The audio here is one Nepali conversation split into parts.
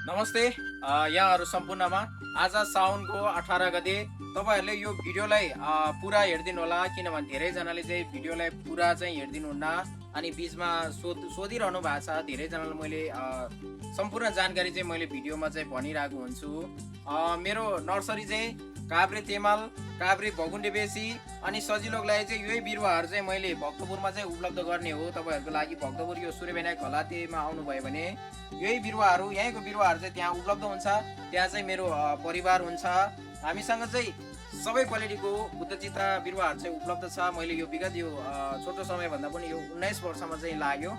नमस्ते यहाँहरू सम्पूर्णमा आज साउनको 18 गते तपाईँहरूले यो भिडियोलाई पुरा हेरिदिनु होला, किनभने धेरैजनाले चाहिँ भिडियोलाई पुरा चाहिँ हेरिदिनुहुन्न अनि बिचमा सोधिरहनु भएको छ। धेरैजनालाई मैले सम्पूर्ण जानकारी चाहिँ मैले भिडियोमा चाहिँ भनिरहेको हुन्छु। मेरो नर्सरी चाहिँ काभ्रे तेमाल, काभ्रे भगुन्डे बेसी अनि सजिलोको लागि चाहिँ यही बिरुवाहरू चाहिँ मैले भक्तपुरमा चाहिँ उपलब्ध गर्ने हो तपाईँहरूको लागि। भक्तपुर यो सूर्यविनायक हलातेमा आउनुभयो भने यही बिरुवाहरू, यहीँको बिरुवाहरू चाहिँ त्यहाँ उपलब्ध हुन्छ। त्यहाँ चाहिँ मेरो परिवार हुन्छ। हामीसँग चाहिँ सबै क्वालिटीको बुद्धचिता बिरुवाहरू चाहिँ उपलब्ध छ। मैले यो विगत यो छोटो समयभन्दा पनि यो 19 वर्षमा चाहिँ लाग्यो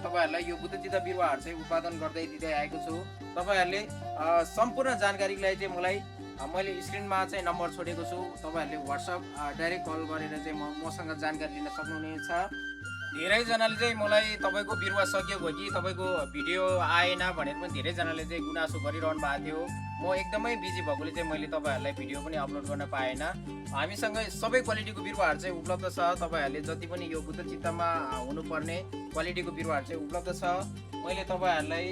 तपाईँहरूलाई यो बुद्धचिता बिरुवाहरू चाहिँ उत्पादन गर्दै दिँदै आएको छु। तपाईँहरूले सम्पूर्ण जानकारीको लागि चाहिँ मैले स्क्रिनमा चाहिँ नम्बर छोडेको छु। तपाईँहरूले व्हाट्सएप डाइरेक्ट कल गरेर चाहिँ मसँग जानकारी लिन सक्नुहुनेछ। धेरैजनाले चाहिँ मलाई तपाईँको बिरुवा सकिएको हो कि तपाईँको भिडियो आएन भनेर पनि धेरैजनाले चाहिँ गुनासो गरिरहनु भएको थियो। म एकदमै बिजी भएकोले चाहिँ मैले तपाईँहरूलाई भिडियो पनि अपलोड गर्न पाएन। हामीसँग सबै क्वालिटीको बिरुवाहरू चाहिँ उपलब्ध छ। तपाईँहरूले जति पनि यो बुद्धचित्तमा हुनुपर्ने क्वालिटीको बिरुवाहरू चाहिँ उपलब्ध छ। मैले तपाईँहरूलाई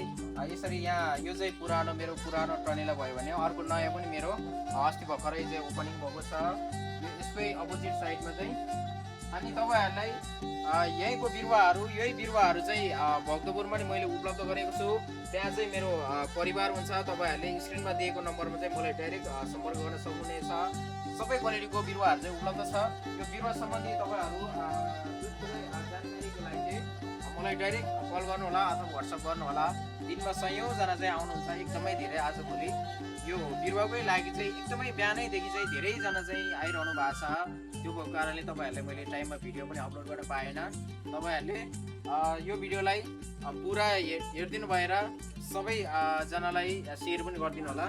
यसरी यहाँ यो चाहिँ मेरो पुरानो टनेला भयो भने अर्को नयाँ पनि मेरो अस्ति भर्खरै चाहिँ ओपनिङ भएको छ यो यसकै अपोजिट साइडमा चाहिँ। अनि तपाईँहरूलाई यहीँको यही बिरुवाहरू चाहिँ भक्तपुरमा नि मैले उपलब्ध गरेको छु। त्यहाँ चाहिँ मेरो परिवार हुन्छ। तपाईँहरूले स्क्रिनमा दिएको नम्बरमा चाहिँ मलाई डाइरेक्ट सम्पर्क गर्न सक्नुहुनेछ। सबै क्वालिटीको बिरुवाहरू चाहिँ उपलब्ध छ। यो बिरुवा सम्बन्धी तपाईँहरू जानकारीको लागि चाहिँ मलाई डाइरेक्ट कल गर्नुहोला अथवा व्हाट्सएप गर्नुहोला। दिनमा सयौँजना चाहिँ आउनुहुन्छ, एकदमै धेरै। आजभोलि यो बिरुवाकै लागि चाहिँ एकदमै बिहानैदेखि चाहिँ धेरैजना चाहिँ आइरहनु भएको छ। त्यो भएको कारणले तपाईँहरूले मैले टाइममा भिडियो पनि अपलोड गर्न पाएन। तपाईँहरूले यो भिडियोलाई पुरा हेरिदिनु भएर सबैजनालाई सेयर पनि गरिदिनु होला।